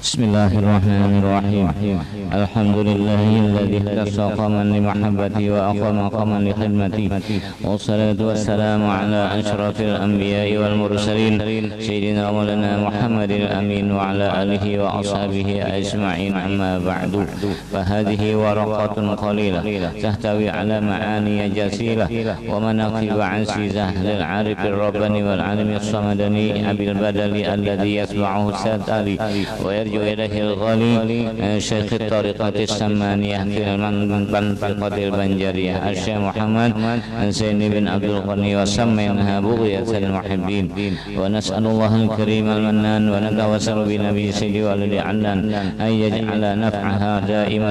Bismillahirrahmanirrahim. Alhamdulillahilladzi ikhtassaka man li mahabbati wa aqama qaman li khidmati. Wassalatu wassalamu ala asyrafil anbiya'i wal mursalin sayyidina maulana Muhammadil amin wa ala alihi wa ashabihi ajma'in, amma ba'du. Fa hadhihi waraqatun qalilah tahtawi ala ma'ani jasilah wa manaqib azizah lil 'arifir rabbani wal 'alim as-samadani abil badali alladhi yasma'uhu satali wa إليه الغالي شيخ الطريقة السمانية في المنطقة البنجرية الشيخ محمد زين بن عبد الغني وسميناها بغية المحبين. ونسأل الله الكريم المنان ونتوسل بنبي سيدي والدي عنان أن يجعل نفعها دائم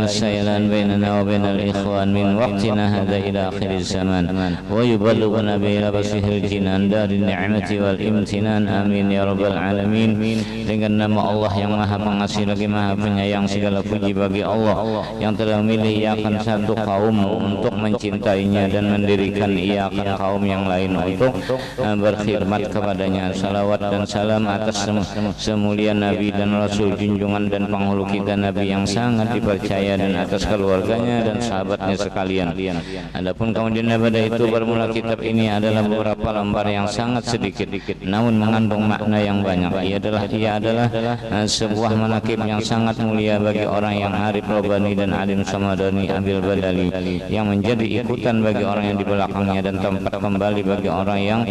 السيلان بيننا وبين الإخوان من وقتنا هذا إلى آخر الزمان ويبلغنا بلبسه الجنان دار النعمة والامتنان. آمين يا رب العالمين. Dengan nama Allah yang maha pengasih lagi maha penyayang, segala puji bagi Allah yang telah memilih iakan satu kaum untuk mencintainya dan mendirikan iakan kaum yang lain untuk berkhidmat kepadanya. Salawat dan salam atas semulia Nabi dan Rasul junjungan dan penghulu kita, Nabi yang sangat dipercaya, dan atas keluarganya dan sahabatnya sekalian. Adapun kemudian daripada itu bermula kitab ini adalah beberapa lembar yang sangat sedikit namun mengandung makna yang banyak. Ia adalah sebuah manaqib yang sangat mulia bagi orang yang arif robbani dan alim samadani abil badali, yang menjadi ikutan bagi orang yang di belakangnya dan tempat kembali bagi orang yang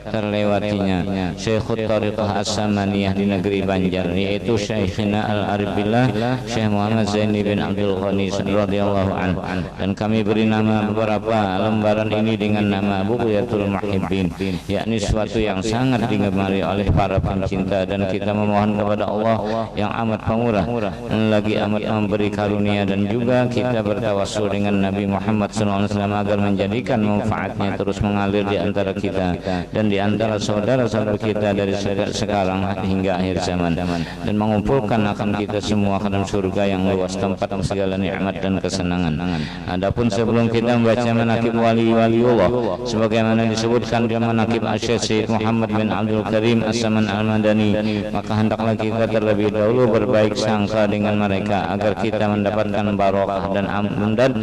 terlewatinya. Syekhut Tariqah As-Samaniyah di negeri Banjar, yaitu Syekhina Al-Arif Billah Syekh Muhammad Zain bin Abdul Ghani radhiyallahu anhu, dan kami beri nama beberapa lembaran ini dengan nama Bugyatul Muhibbin, yakni sesuatu yang sangat digemari oleh para pencinta. Dan kita memohon kepada Allah yang amat pemurah lagi amat memberi karunia, dan juga kita bertawassul dengan Nabi Muhammad SAW agar menjadikan manfaatnya terus mengalir di antara kita dan di antara saudara-saudara kita dari sekarang hingga akhir zaman, dan mengumpulkan akan kita semua ke dalam surga yang luas tempat segala nikmat dan kesenangan. Adapun sebelum kita membaca manaqib wali-waliullah sebagaimana disebutkan dalam manaqib Syekh Muhammad bin Abdul Karim As-Saman Al-Madani, maka hendaklah kita terlebih dahulu berbaik sangka dengan mereka agar kita mendapatkan barokah dan amdan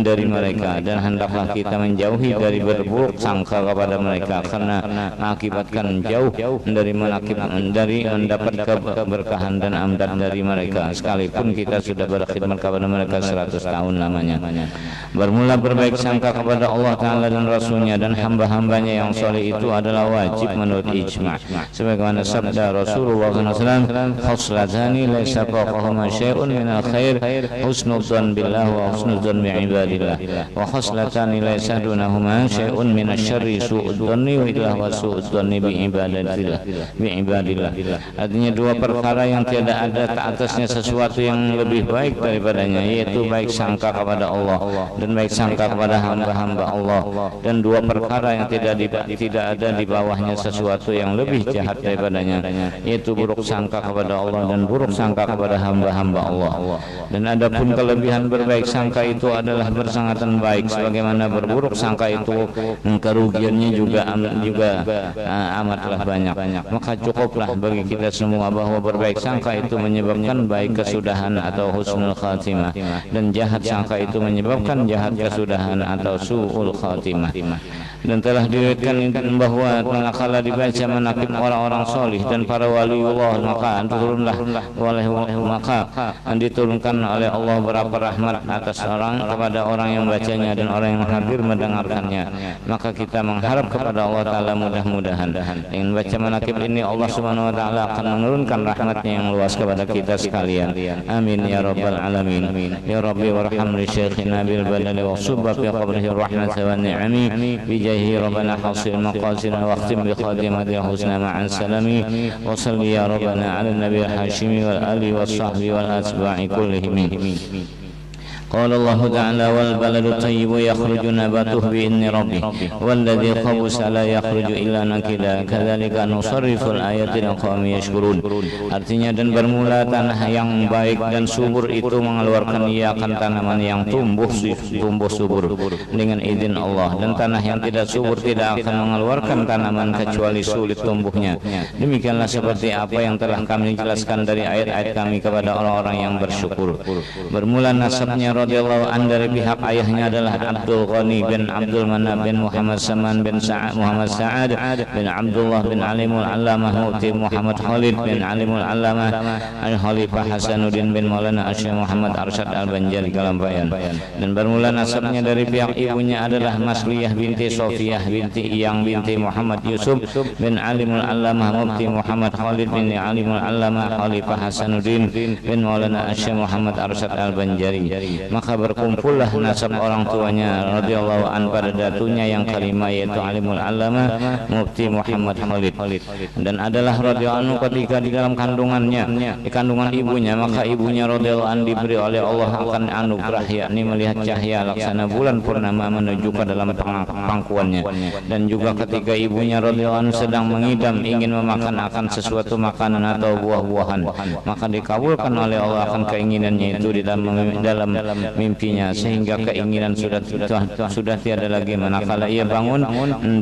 dari mereka, dan hendaklah kita menjauhi dari berburuk sangka kepada mereka karena mengakibatkan jauh dari mendapat keberkahan dan amdan dari mereka sekalipun kita sudah berkhidmat kepada mereka 100 tahun lamanya. Bermula berbaik sangka kepada Allah Ta'ala dan Rasulnya dan hamba-hambanya yang soleh itu adalah wajib menurut ijma', sebagaimana sabda Rasulullah SAW, khoslatani laisa fawqahuma syai'un minal khair husnul dzan billah wa husnul dzan bi'ibadillah, wa khoslatani laisa dunahuma syai'un minasyarri su'ud dzanni wa illah wa su'ud dzanni bi'ibadillah. Artinya dua perkara yang tidak ada ke atasnya sesuatu yang lebih baik daripadanya, yaitu baik sangka kepada Allah dan baik sangka kepada hamba-hamba Allah, dan dua perkara yang tidak ada di bawahnya sesuatu yang lebih jahat daripadanya, yaitu buruk sangka kepada Allah dan buruk sangka kepada hamba-hamba Allah. Dan adapun kelebihan berbaik sangka itu adalah bersangatan baik, sebagaimana berburuk sangka itu kerugiannya juga amatlah banyak. Maka cukuplah bagi kita semua bahwa berbaik sangka itu menyebabkan baik kesudahan atau husnul khatimah, dan jahat sangka itu menyebabkan jahat kesudahan atau su'ul khatimah. Dan telah diriwayatkan bahwa manakala dibaca manaqib orang-orang solih dan para waliullah, maka diturunkan oleh Allah berapa rahmat atas kepada orang yang bacanya dan orang yang hadir mendengarkannya. Maka kita mengharap kepada Allah Ta'ala mudah-mudahan dengan baca manaqib ini Allah Subhanahu wa Ta'ala akan menurunkan rahmatnya yang luas kepada kita sekalian. Amin ya rabbal alamin. Ya Rabbi warham li syekhina bil badali wa subba fi qabrihi rahmatan wa ni'ami bi jahi rabbana hasil maqasidina wa khtim bi khadimati husna ma'an salami wa salli ya rabbana ala nabi hashimi wal ali was sahbi wal atba'i kullihim. Qala Allah Ta'ala wal baladu thayyibu yakhruju nabatuhu bi idzni rabbih walladzi khabusa la yakhruju illa nakida kadzalika nusarriful ayati liqaumin yashkurun. Artinya, dan bermula tanah yang baik dan subur itu mengeluarkan ia akan tanaman yang tumbuh subur dengan izin Allah, dan tanah yang tidak subur tidak akan mengeluarkan tanaman kecuali sulit tumbuhnya. Demikianlah seperti apa yang telah kami jelaskan dari ayat-ayat kami kepada orang-orang yang bersyukur. Bermula nasabnya radhiyallahu an dari pihak ayahnya adalah Abdul Ghani bin Abdul Manab bin Muhammad Saman bin Muhammad Sa'ad bin Abdullah bin Alimul Allamah Mufti Muhammad Khalid bin Alimul Allamah Al-Khalifah Hasanuddin bin Maulana Syekh Muhammad Arsyad Al-Banjari Kalampayan. Dan bermula nasabnya dari pihak ibunya adalah Masliyah binti Sofiyah binti Iyang binti Muhammad Yusuf bin Alimul Allamah Mufti Muhammad Khalid bin Alimul Allamah Khalifah Hasanuddin bin Maulana Syekh Muhammad Arsyad Al-Banjari. Maka berkumpullah nasab orang tuanya radhiyallahu an pada datunya yang kelima, yaitu Alimul Allamah Mufti Muhammad Khalid. Dan adalah radhiyallahu anhu ketika di dalam kandungannya, di kandungan ibunya, maka ibunya radhiyallahu an diberi oleh Allah akan anugerah, yakni melihat cahaya laksana bulan purnama menuju ke dalam pangkuannya. Dan juga ketika ibunya radhiyallahu anhu sedang mengidam ingin memakan akan sesuatu makanan atau buah-buahan, maka dikabulkan oleh Allah akan keinginannya itu di dalam mimpinya, sehingga keinginan sudah tiada lagi manakala ia bangun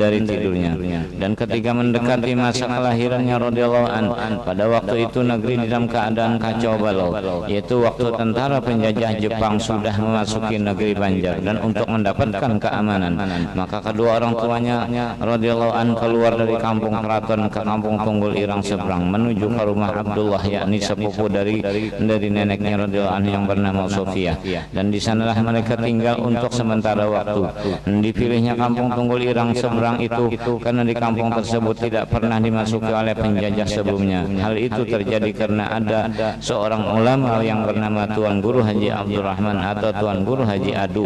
dari tidurnya. Dan ketika mendekati masa kelahirannya radhiyallahu an, pada waktu itu negeri dalam keadaan kacau balau, yaitu waktu tentara penjajah Jepang sudah memasuki negeri Banjar. Dan untuk mendapatkan keamanan, maka kedua orang tuanya radhiyallahu an keluar dari kampung keraton ke kampung Tunggul Irang seberang menuju ke rumah Abdullah, yakni sepupu dari neneknya radhiyallahu an yang bernama Sofiyah. Dan di sanalah mereka tinggal untuk sementara waktu. Dipilihnya kampung Tunggul Irang seberang itu karena di kampung tersebut tidak pernah dimasuki oleh penjajah sebelumnya. Hal itu terjadi karena ada seorang ulama yang bernama Tuan Guru Haji Abdurrahman atau Tuan Guru Haji Adu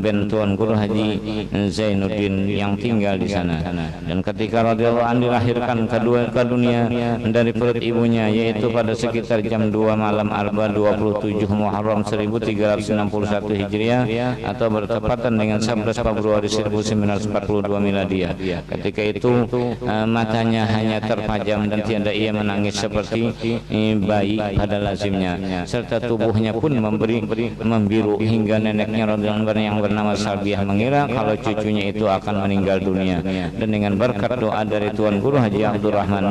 bin Tuan Guru Haji Zainuddin yang tinggal di sana. Dan ketika radhiyallahu an dilahirkan ke dunia dari perut ibunya, yaitu pada sekitar jam 2 malam Arba 27 Muharram 1361 Hijriah atau bertepatan dengan 11 Februari 1942 Miladiyah. Ketika itu matanya hanya terpajam dan tiada ia menangis seperti bayi pada lazimnya, serta tubuhnya pun membiru hingga neneknya radhiyallahu anha yang bernama Salbiah mengira kalau cucunya itu akan meninggal dunia. Dan dengan berkat doa dari Tuan Guru Haji Abdurrahman,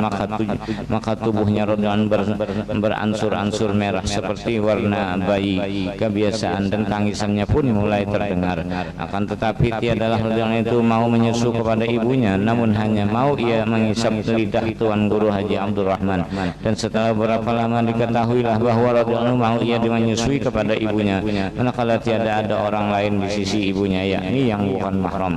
maka tubuhnya radhiyallahu anha beransur-ansur merah seperti warna bayi kebiasaan, dan tangisannya pun mulai terdengar. Akan tetapi tiadalah radhiyallahu itu mau menyusu kepada ibunya, namun hanya mau ia mengisap lidah Tuan Guru Haji Abdurrahman. Dan setelah beberapa lama diketahuilah bahwa radhiyallahu mau ia menyusui kepada ibunya, manakala tiada ada orang lain di sisi ibunya, yakni yang bukan mahram.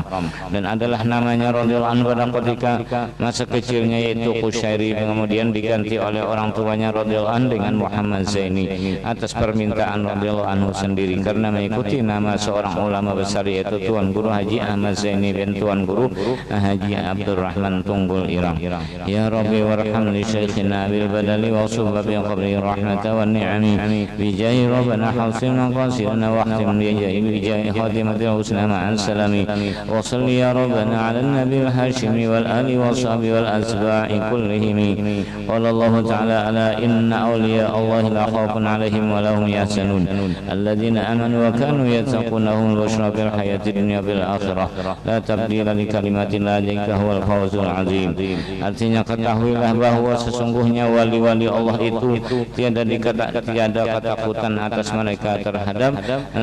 Dan adalah namanya radhiyallahu anhu pada ketika masa kecilnya, yaitu Qushairi, kemudian diganti oleh orang tuanya radhiyallahu anhu dengan Muhammad Zaini atas permintaan radhiyallahu anhu sendiri, karena mengikuti nama seorang ulama besar, yaitu Tuan Guru Haji Ahmad Zaini bin Tuan Guru Haji Abdurrahman Tunggul Irang. Ya Rabbi warham li Syekhina bil badali wa subba bi qabri rahmata wa ni'ami bi jahi rabbana hawsina qasirna wa ahtim bi jahi khatimatil husna ma'an salami wa salli ya rabbana ala nabi al-hashimi wal ali wa sahbi wal asba'i kullihim. Qala Allah ta'ala ala inna awliya Allah la khawfun alaihim wa lahum yahzanun alladzina amanu wa kanu yattaquna hum al-bushra fil hayati dunya bil akhirah la tabdila li kalimatillah dzalika huwal fawzul azim. Artinya, ketahuilah bahwa sesungguhnya wali-wali Allah itu tiada ketakutan atas mereka terhadap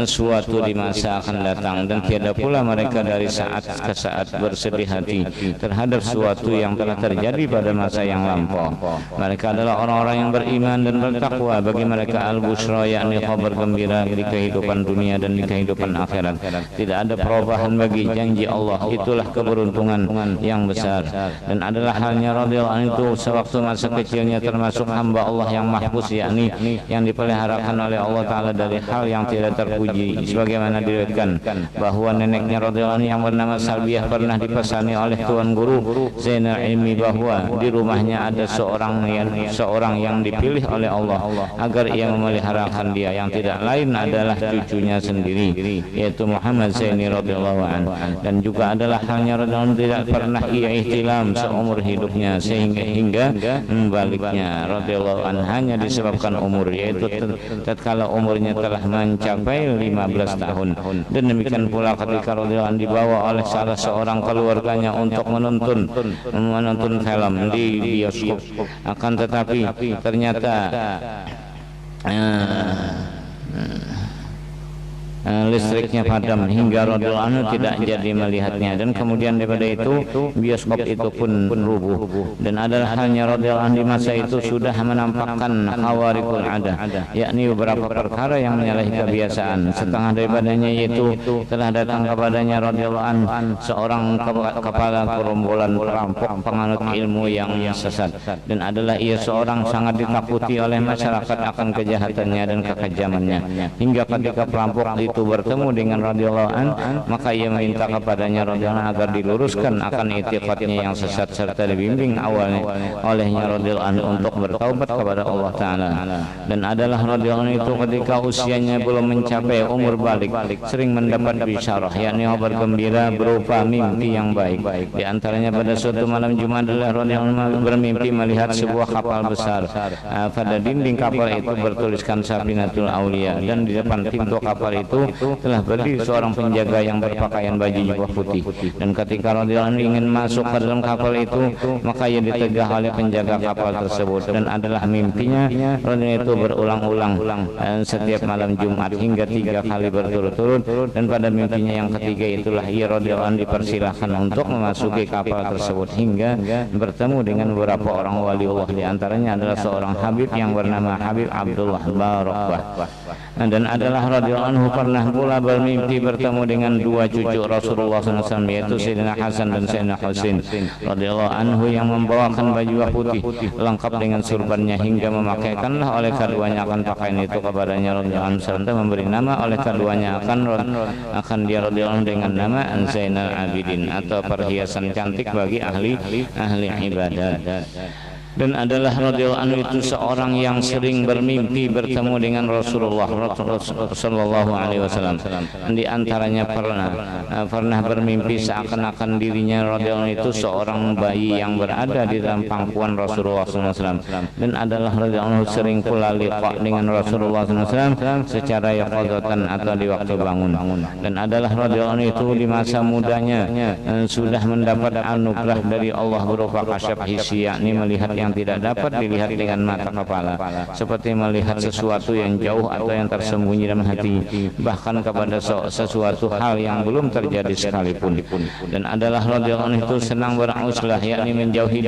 suatu di masa akan datang, dan tiada pula mereka dari saat ke saat bersedih hati terhadap suatu yang telah terjadi pada masa yang lampau. Mereka adalah orang-orang yang beriman dan bertakwa. Bagi mereka al-bushra, yakni kabar gembira di kehidupan dunia dan di kehidupan akhirat. Tidak ada perubahan bagi janji Allah. Itulah keberuntungan yang besar. Dan adalah halnya radhiyallahu anhu itu sewaktu masa kecilnya termasuk hamba Allah yang mahfuz, yakni yang dipeliharakan oleh Allah Ta'ala dari hal yang tidak terpuji, sebagaimana diriwayatkan bahwa neneknya radhiyallahu anhu yang bernama Salbiah pernah dipesani oleh Tuan Guru Zainal Ilmi bahwa di rumahnya ada seorang yang dipilih oleh Allah agar ia memeliharakan dia, yang tidak lain adalah cucunya sendiri, yaitu Muhammad Zaini radhiyallahu anhu, dan juga adalah halnya radhiyallahu anhu tidak pernah ia ihtilam seumur hidupnya sehingga membaliknya radhiyallahu anhu hanya disebabkan umur, yaitu tatkala umurnya telah mencapai 15 tahun. Dan demikian pula ketika radhiyallahu anhu dibawa oleh salah seorang keluarganya untuk menonton film di bioskop, akan tetapi ternyata listriknya padam hingga radhiyallahu anhu tidak jadi melihatnya, dan kemudian daripada itu bioskop itu pun rubuh. Dan adalah halnya radhiyallahu anhu di masa itu sudah menampakkan khawarikul ada, yakni beberapa perkara yang menyalahi kebiasaan. Setengah daripadanya yaitu telah datang kepadanya radhiyallahu anhu seorang kepala gerombolan perampok penganut ilmu yang sesat, dan adalah ia seorang sangat ditakuti oleh masyarakat akan kejahatannya dan kekejamannya, hingga ketika perampok itu bertemu dengan radhiyallahu an, maka ia meminta kepadanya radhiyallahu an agar diluruskan akan i'tiqadnya yang sesat serta dibimbing olehnya radhiyallahu an untuk bertaubat kepada Allah Ta'ala. Dan adalah radhiyallahu an itu ketika usianya belum mencapai umur balik sering mendapat bisyarah, yakni kabar gembira berupa mimpi yang baik. Di antaranya pada suatu malam Jumat adalah radhiyallahu an bermimpi melihat sebuah kapal besar. Pada dinding kapal itu bertuliskan Safinatul Aulia, dan di depan pintu kapal itu telah berdiri seorang penjaga yang berpakaian baju jubah putih. Dan ketika radhiyallahu anhu ingin masuk ke dalam kapal itu, maka ia ditegah oleh penjaga kapal tersebut. Dan adalah mimpinya radhiyallahu itu berulang-ulang setiap malam Jumat hingga 3 kali berturut-turut. Dan pada mimpinya yang ketiga itulah ia radhiyallahu anhu dipersilahkan untuk memasuki kapal tersebut hingga bertemu dengan beberapa orang waliullah. Di antaranya adalah seorang Habib yang bernama Habib Abdullah Barakah. Dan adalah radhiyallahu anhu pernah pula bermimpi bertemu dengan 2 cucu Rasulullah SAW, yaitu Sayyidina Hasan dan Sayyidina Husain radhiyallahu anhu, yang membawakan baju putih lengkap dengan surbannya, hingga memakaikanlah oleh keduanya akan pakaian itu kepadanya radhiyallahu anhu, serta memberi nama oleh keduanya akan dia radhiyallahu anhu dengan nama Zainal Abidin, atau perhiasan cantik bagi ahli ibadah. Dan adalah radhiyallahu anhu itu seorang yang sering bermimpi bertemu dengan Rasulullah sallallahu alaihi wasallam. Di antaranya pernah bermimpi seakan-akan dirinya radhiyallahu anhu itu seorang bayi yang berada di dalam pangkuan Rasulullah sallallahu alaihi wasallam. Dan adalah radhiyallahu anhu sering pula liqa dengan Rasulullah sallallahu alaihi wasallam secara yaqadzatan atau di waktu bangun. Dan adalah radhiyallahu anhu itu di masa mudanya sudah mendapat anugerah dari Allah berupa kasyaf hissi, yakni melihat yang tidak dapat dilihat dengan mata kepala, seperti melihat sesuatu yang jauh atau yang tersembunyi dalam hati, bahkan kepada sesuatu hal yang belum terjadi sekalipun. Dan adalah radhiyallahu anhu itu senang beruzlah, yakni menjauhi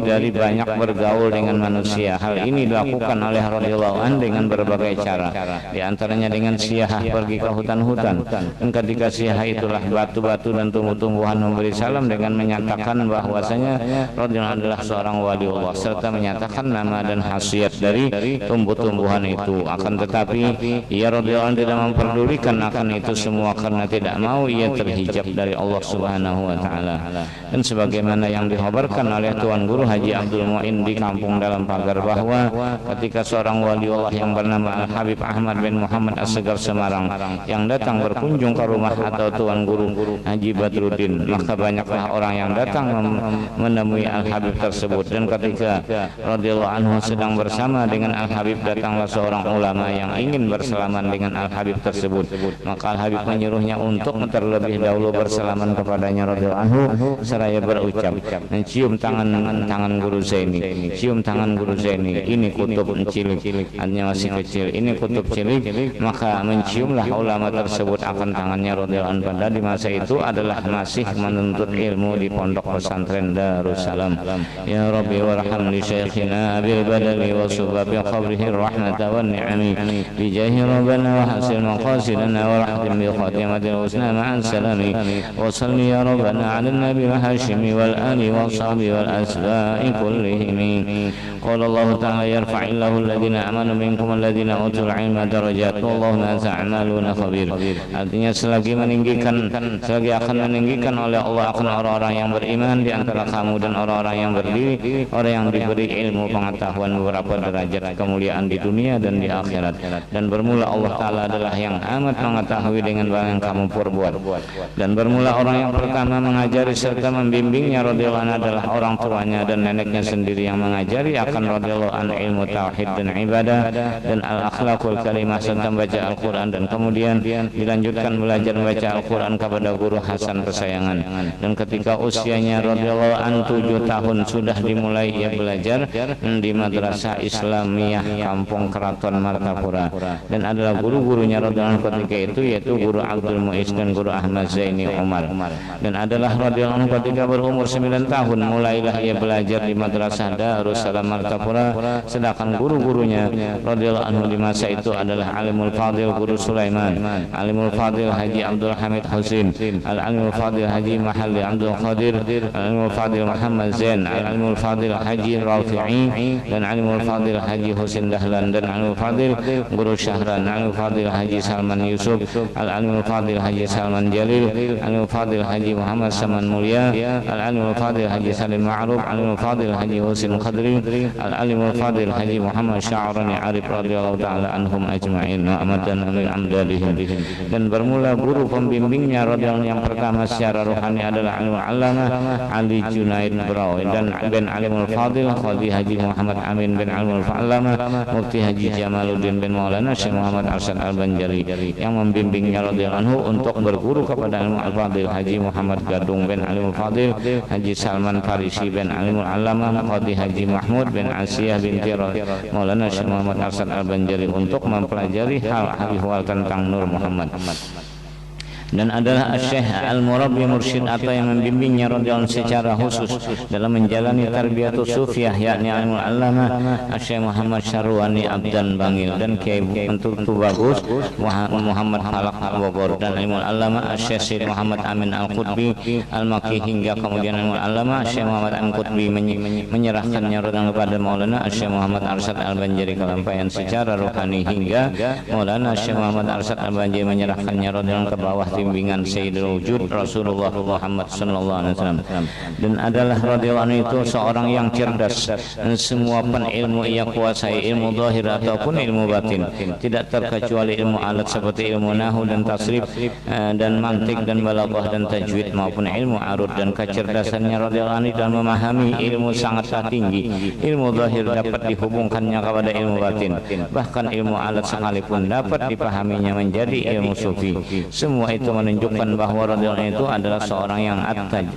dari banyak bergaul dengan manusia. Hal ini dilakukan oleh radhiyallahu anhu dengan berbagai cara, di antaranya dengan siyahah pergi ke hutan-hutan, dan ketika siyahah itulah batu-batu dan tumbuh-tumbuhan memberi salam dengan menyatakan bahwasanya radhiyallahu adalah seorang wali Allah, serta menyatakan nama dan khasiat dari tumbuh-tumbuhan itu. Akan tetapi ia radhiyallahu tidak memperdulikan akan itu semua karena tidak mau ia terhijab dari Allah Subhanahu wa taala. Dan sebagaimana yang dikhabarkan oleh Tuan Guru Haji Abdul Muin di Kampung Dalam Pagar, bahwa ketika seorang wali Allah yang bernama Al Habib Ahmad bin Muhammad As-Segar Semarang yang datang berkunjung ke rumah atau Tuan Guru Haji Badruddin, maka banyaklah orang yang datang menemui Al-Habib tersebut. Dan ketika radhiyallahu anhu sedang bersama dengan Al-Habib, datanglah seorang ulama yang ingin bersalaman dengan Al-Habib tersebut. Maka Al-Habib menyuruhnya untuk terlebih dahulu bersalaman kepadanya radhiyallahu anhu, seraya berucap, cium tangan Guru Zaini, cium tangan Guru Zaini, ini kutub cilik, hanya masih kecil, ini kutub cilik. Maka menciumlah ulama tersebut akan tangannya radhiyallahu anhu, pada di masa itu adalah masih menuntut ilmu di pondok pesantren Darussalam. Ya Rabbi warham li syekhina Abil Badali wa subabi qabrihi rahmatan wa ni'ami bi jahi rabbana wa hasil maqasidana wa rahdim bi khatimatil husna ma'an salami wa salli ya rabbana ala nabi الهاشم والآل والصحب والأسباء كلهم. قال الله تعالى يرفع الله الذين آمنوا منكم الذين أوتوا العلم درجات والله ما تعملون خبير. Artinya selagi akan meninggikan oleh Allah akan orang-orang yang beriman di antara kamu dan orang-orang yang berdiri, orang yang diberi ilmu pengetahuan beberapa derajat kemuliaan di dunia dan di akhirat. Dan bermula Allah Ta'ala adalah yang amat mengetahui dengan apa yang kamu perbuat. Dan bermula orang yang pertama mengajari serta membimbingnya radhiyallahu anhu adalah orang tuanya dan neneknya sendiri yang mengajari akan radhiyallahu anhu ilmu tauhid dan ibadah dan al-akhlaqul karimah serta membaca Al-Quran, dan kemudian dilanjutkan belajar membaca Al-Quran kepada guru Hasan kesayangan. Dan ketika usianya radhiyallahu anhu 7 tahun sudah dimulai ia belajar di Madrasah Islamiyah Kampung Keraton Martapura, dan adalah guru-gurunya radhiyallahu anhu ketika itu yaitu guru Abdul Muiz dan guru Ahmad Zaini Umar. Dan adalah radhiyallahu anhu ketika berumur 9 tahun mulailah ia belajar di Madrasah Darussalam Martapura, sedangkan guru-gurunya radhiyallahu anhu di masa itu adalah Alimul Fadil Guru Sulaiman, Alimul Fadil Haji Abdul Hamid Husin, Al-Alimul Fadil Haji Mahalli Abdul Qadir, Al-Alimul Fadil Muhammad Zain, Al-Alimul Fadil Haji Rafi'i, dan Alimul Fadil Haji Husin Dahlan, dan Alimul Fadil Guru Syahran, Alimul Fadil Haji Salman Yusuf, Al-Alimul Fadil Haji Salman Jalil, Alimul Fadil Haji Muhammad Saman Mulia, Al-Alimul Fadil Haji Salim Ma'ruf, Alimul Fadil Haji Husin Khadri, Al-Alimul Fadil Haji Muhammad Sya'rani Arif radhiyallahu ta'ala anhum ajma'in wa amadan min amdadihim. Dan bermula guru pembimbingnya radhiyallahu yang pertama secara rohani adalah Alimul Allamah Ali Junaid Brawi, dan bin Alimul Fadil Qadi Haji Muhammad Amin bin Alimul Allamah Mufti Haji Jamaluddin bin Maulana Syekh Muhammad Arsyad Al-Banjari yang membimbingnya radhiyallahu anhu untuk berguru kepada Alimul Fadil Haji Muhammad Gadung bin Alimul Fadil Haji Salman Farisi bin Alimul Allamah Qadi Haji Mahmud bin Asiyah binti Maulana Syekh Muhammad Arsyad Al-Banjari untuk mempelajari hal-hal tentang Nur Muhammad. Dan adalah Syekh Al-Murabbi Mursyid atau yang membimbingnya radhiyallahu secara khusus dalam menjalani tarbiyatus sufiyah, yakni Alimul Allamah Syekh Muhammad Syarwani Abdan Bangil dan Kiai Tutu Bagus Muhammad Falak Bogor, dan Alimul Allamah Syekh Syed Muhammad Amin Al-Qutbi Al-Maki, hingga kemudian Alimul Allamah Syekh Muhammad Al-Qutbi menyerahkannya radhiyallahu kepada Maulana Syekh Muhammad Arsyad Al-Banjari kelampaian secara rohani, hingga Maulana Syekh Muhammad Arsyad Al-Banjari menyerahkannya radhiyallahu ke bawah bimbingan Sayyidul Wujud Rasulullah Muhammad sallallahu alaihi wasallam. Dan adalah radhiyallahu anhu itu seorang yang cerdas, dan semua penilmu ia kuasai, ilmu zahir ataupun ilmu batin, tidak terkecuali ilmu alat seperti ilmu nahwu dan tasrif dan mantik dan balaghah dan tajwid maupun ilmu arud. Dan kecerdasannya radhiyallahu anhu dalam memahami ilmu sangatlah tinggi. Ilmu zahir dapat dihubungkannya kepada ilmu batin, bahkan ilmu alat sekalipun dapat dipahaminya menjadi ilmu sufi. Semua itu menunjukkan bahwa radhiyallahu itu adalah seorang yang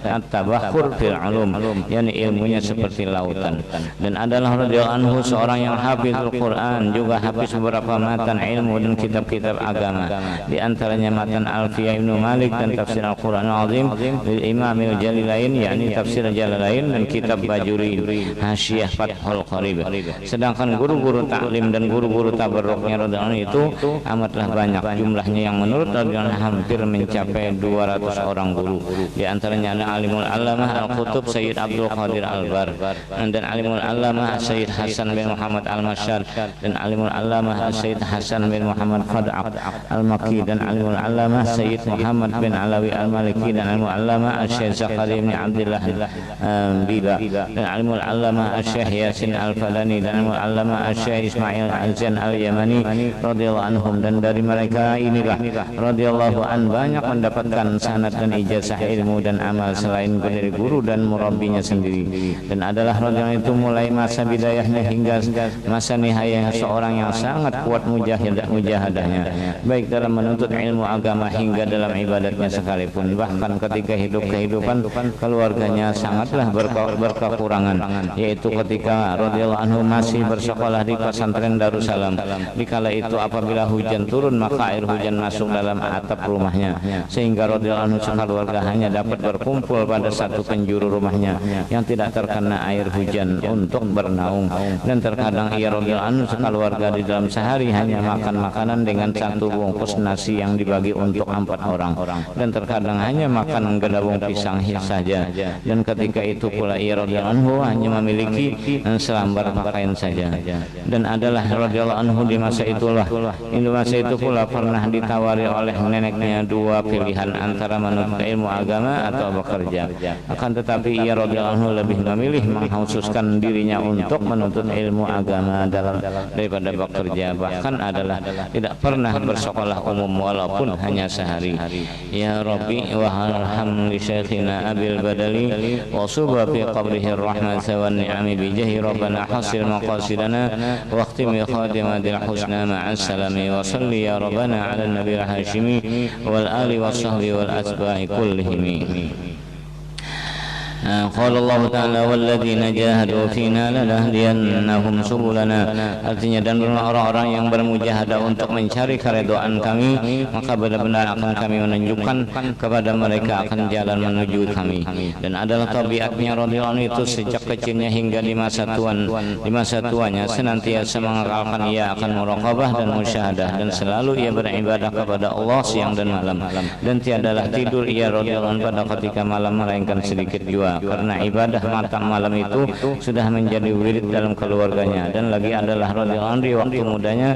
at-tabakhur fil ulum, yakni ilmunya seperti lautan. Dan adalah radhiyallahu anhu seorang yang hafizul Quran, juga hafiz beberapa matan ilmu dan kitab-kitab agama, di antaranya matan Alfiyah Ibnu Malik dan tafsir Al-Quran Al-Azim lil Imamil Jalilain, yakni tafsir Jalalain, dan kitab Bajuri Hasyiyah Fathul Qarib. Sedangkan guru-guru taklim dan guru-guru tabarruknya radhiyallahu itu amatlah banyak jumlahnya, yang menurut radhiyallahu hampir mencapai 200 orang guru. Di antaranya ada Alimul Allamah Al-Qutub Sayyid Abdul Qadir Al-Bar, dan Alimul Allamah Sayyid Hasan bin Muhammad Al-Masyar, dan Alimul Allamah Sayyid Hasan bin Muhammad Fad'ab Al-Maki, dan Alimul Allamah Sayyid Muhammad bin Alawi Al-Maliki, dan Alimul Allamah Syekh Zakaria bin Abdullah Biba, dan Alimul Allamah Syekh Yasin Al-Falani, dan Alimul Allamah Syekh Ismail Al-Zain Al-Yamani radhiyallahu anhum. Dan dari mereka inilah radhiyallahu an banyak mendapatkan sanad dan ijazah ilmu dan amal selain dari guru dan murabbinya sendiri. Dan adalah radhiyallahu itu mulai masa bidayahnya hingga masa nihayah seorang yang sangat kuat mujahadahnya, baik dalam menuntut ilmu agama hingga dalam ibadatnya sekalipun. Bahkan ketika kehidupan keluarganya sangatlah berkekurangan, yaitu ketika radhiyallahu anhu masih bersekolah di pesantren Darussalam. Dikala itu apabila hujan turun maka air hujan masuk dalam atap rumah rumahnya, sehingga radhiyallahu anhu sekeluarga hanya dapat berkumpul pada satu penjuru rumahnya yang tidak terkena air hujan untuk bernaung. Dan terkadang ia radhiyallahu anhu sekeluarga di dalam sehari hanya makan makanan dengan satu bungkus nasi yang dibagi untuk 4 orang, dan terkadang hanya makan gedabung pisang saja. Dan ketika itu pula ia radhiyallahu anhu hanya memiliki selambar pakaian saja. Dan adalah radhiyallahu anhu di masa itu pula pernah ditawari oleh neneknya 2 pilihan antara menuntut ilmu agama atau bekerja. Akan tetapi ia radhiyallahu anhu lebih memilih mengkhususkan dirinya untuk menuntut ilmu agama daripada bekerja. Bahkan adalah tidak pernah bersekolah umum walaupun hanya sehari. Ya Rabbi wa arham li syekhina Abil Badali wa suba fi qabrihi rahmat wa ni'ami bi jahi rabbana hasil maqasidana wa khtim khatimatil husna ma'as salami wa salli ya rabbana ala nabi al-hashimi wal ali wa sahbi wal asba'i kullihim. Qala Allah Ta'ala walladzina jahadu fina lanahdiyannahum subulana. Artinya, dan orang-orang yang bermujahadah untuk mencari keridhaan kami, maka benar-benar akan kami menunjukkan kepada mereka akan jalan menuju kami. Dan adalah tabiatnya radhiyallahu anhu itu sejak kecilnya hingga di masa tuanya senantiasa mengakalkan ia akan muraqabah dan musyahadah, dan selalu ia beribadah kepada Allah siang dan malam, dan tiadalah tidur ia radhiyallahu anhu pada ketika malam melainkan sedikit jua, karena ibadah matang malam itu sudah menjadi wirid dalam keluarganya. Dan lagi adalah radhiyallahu anhu di waktu mudanya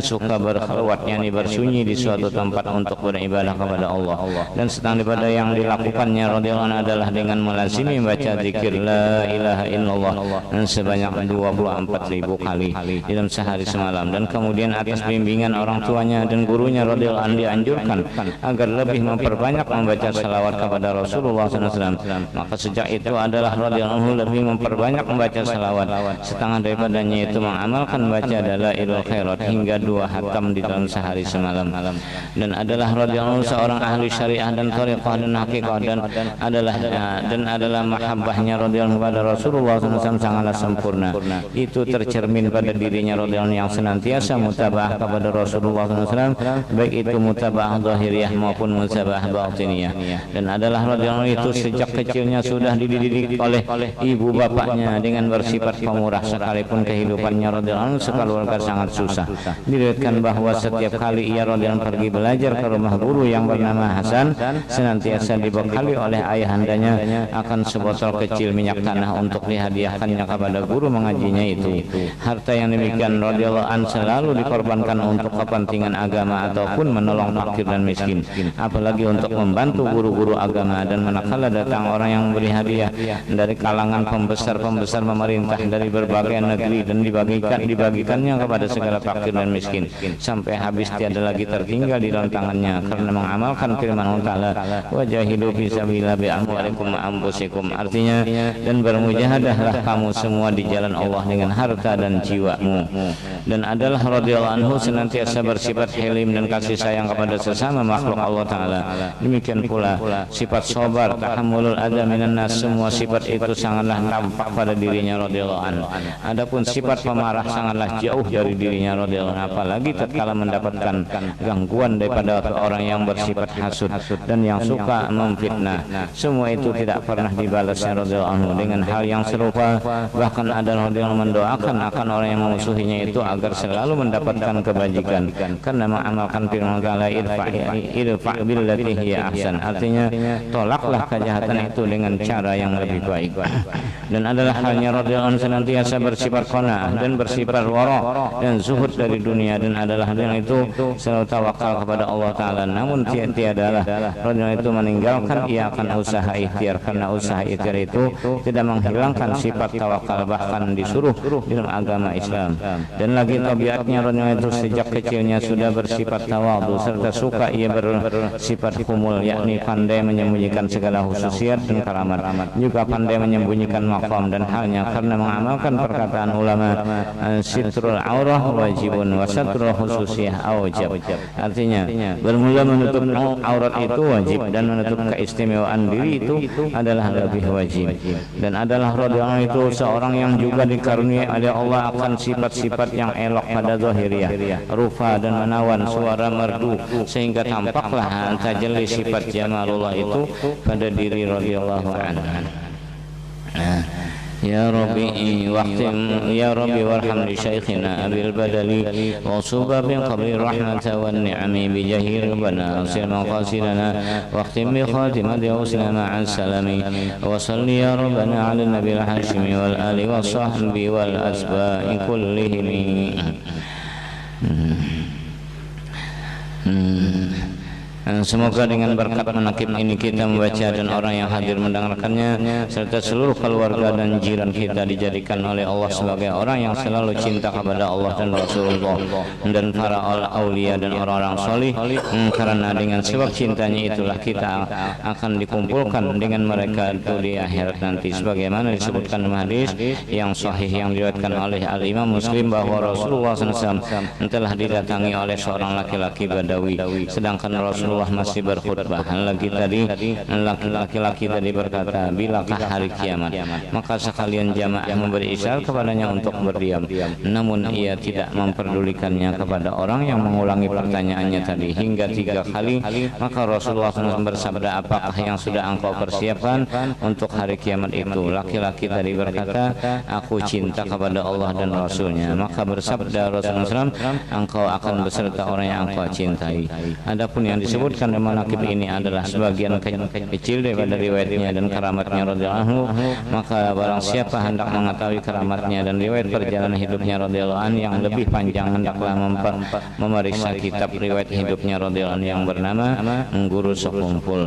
suka berkhulwat, yakni bersunyi di suatu tempat untuk beribadah kepada Allah. Dan setang daripada yang dilakukannya radhiyallahu anhu adalah dengan melazimi membaca zikir la ilaha illallah sebanyak 24.000 kali dalam sehari semalam. Dan kemudian atas bimbingan orang tuanya dan gurunya radhiyallahu anhu dianjurkan agar lebih memperbanyak membaca salawat kepada Rasulullah SAW. Maka sejak itu adalah radhiyallahu anhu lebih memperbanyak membaca salawat. Setengah daripadanya itu mengamalkan baca dalailul khairat hingga 2 khatam di dalam sehari semalam. Dan adalah radhiyallahu anhu seorang ahli syariah dan thariqah dan hakikah, dan adalah mahabbahnya radhiyallahu pada Rasulullah SAW sangatlah sempurna. Itu tercermin pada dirinya radhiyallahu anhu yang senantiasa mutabah kepada Rasulullah SAW, baik itu mutabah zahiriyah maupun mutabah batiniyah. Dan adalah radhiyallahu anhu itu sejak kecilnya sudah dididik oleh ibu bapaknya dengan bersifat pemurah, sekalipun kehidupannya radhiyallahu anhu sekeluarga sangat susah. Diriwayatkan bahwa setiap kali ia radhiyallahu anhu pergi belajar ke rumah guru yang bernama Hasan, senantiasa dibekali oleh ayahandanya akan sebotol kecil minyak tanah untuk dihadiahkannya kepada guru mengajinya itu. Harta yang demikian radhiyallahu anhu selalu dikorbankan untuk kepentingan agama ataupun menolong fakir dan miskin, apalagi untuk membantu guru-guru agama. Dan manakala datang orang yang memberi hadiah dari kalangan pembesar-pembesar pemerintah dari berbagai negeri, dan dibagikannya kepada segala fakir dan miskin sampai habis, tiada lagi tertinggal di dalam tangannya, karena mengamalkan firman Allah Ta'ala wajahidu fi sabilillah bi amwalikum wa anfusikum. Artinya, dan bermujahadahlah kamu semua di jalan Allah dengan harta dan jiwamu. Dan adalah radhiyallahu anhu senantiasa bersifat hilim dan kasih sayang kepada sesama makhluk Allah Ta'ala. Demikian pula sifat sabar, tahammulul adza minan nas, semua sifat itu sangatlah nampak pada dirinya radhiyallahu anhu. Adapun sifat pemarah sangatlah jauh dari dirinya radhiyallahu anhu, apalagi tatkala mendapatkan gangguan daripada orang yang bersifat hasud dan yang suka memfitnah. Semua itu tidak pernah dibalasnya radhiyallahu anhu dengan hal yang serupa. Bahkan ada radhiyallahu mendoakan akan orang yang memusuhinya itu agar selalu mendapatkan kebajikan, karena mengamalkan firman Allah idfa' billati hiya ahsan. Artinya, tolaklah kejahatan itu dengan cara yang lebih baik. Dan adalah halnya radhiyallahu anhu senantiasa bersifat qanaah dan bersifat wara dan zuhud dari dunia. Dan adalah yang itu selalu tawakal kepada Allah Ta'ala. Namun tiadalah radhiyallahu itu meninggalkan ia akan usaha ikhtiar, karena usaha ikhtiar itu tidak menghilangkan sifat tawakal, bahkan disuruh dalam agama Islam. Dan lagi tabiatnya radhiyallahu itu sejak kecilnya sudah bersifat tawadhu, serta suka ia bersifat humul, yakni pandai menyembunyikan segala khususiat dan karamat. juga pandai menyembunyikan maqam dan halnya karena mengamalkan perkataan ulama, sitrul aurah wajibun wa satrul khususiyah awjab. Artinya bermula menutup aurat itu wajib dan menutup keistimewaan diri itu adalah lebih wajib. Dan adalah radhiyallahu itu seorang yang juga dikaruniai oleh Allah akan sifat-sifat yang elok pada zahiriyah, rupa dan menawan, suara merdu, sehingga tampaklah tajalli sifat jamalullah itu pada diri radhiyallahu anhu. Ya Rabbi waqtim ya Rabbi warham li syaikhina Abil Badali wa subba bin qabri rahmata wan ni'ami bi jahir rabbana asil maqasidana waqtim bi khatimati usna ma'al salami wa salli ya rabbana ala nabil hashimi wal ali wa sahbi wal asba'i kullihim. Semoga dengan berkat manaqib ini kita membaca dan orang yang hadir mendengarkannya serta seluruh keluarga dan jiran kita dijadikan oleh Allah sebagai orang yang selalu cinta kepada Allah dan Rasulullah dan para aulia dan orang-orang salih, karena dengan sebab cintanya itulah kita akan dikumpulkan dengan mereka itu di akhirat nanti, sebagaimana disebutkan dalam hadis yang sahih yang diriwayatkan oleh Al-Imam Muslim bahwa Rasulullah SAW telah didatangi oleh seorang laki-laki Badawi sedangkan Rasulullah masih berkhutbah. Laki-laki tadi berkata, bilakah hari kiamat? Maka sekalian jamaah memberi isyarat kepadanya untuk berdiam, namun ia tidak memperdulikannya kepada orang yang mengulangi pertanyaannya tadi hingga 3 kali. Maka Rasulullah SAW bersabda, apakah yang sudah engkau persiapkan untuk hari kiamat itu? Laki-laki tadi berkata, aku cinta kepada Allah dan Rasulnya. Maka bersabda Rasulullah SAW, engkau akan beserta orang yang engkau cintai. Adapun yang disebutkan dalam manaqib ini adalah sebagian kecil daripada riwayatnya dan keramatnya radhiyallahu anhu, maka barang siapa hendak mengetahui keramatnya dan riwayat perjalanan hidupnya radhiyallahu anhu yang lebih panjang, hendaklah memeriksa kitab riwayat hidupnya radhiyallahu anhu yang bernama Guru Sekumpul.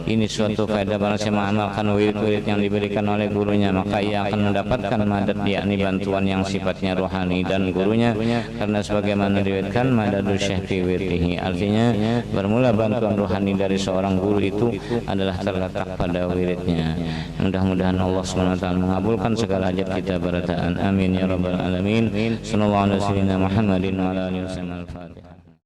Ini suatu faedah barang siapa mengamalkan wirid-wirid yang diberikan oleh gurunya, maka ia akan mendapatkan madad, yakni bantuan yang sifatnya rohani dan gurunya, karena sebagaimana diriwayatkan madadu syekh fi wirdihi, artinya bermula bantuan rohani dari seorang guru itu adalah terletak pada wiridnya. Mudah-mudahan Allah SWT mengabulkan segala hajat kita berataan. Amin ya rabbal alamin. Sallallahu alaihi wasallam Muhammadin wa ala alihi wasallam. Al-Fatihah.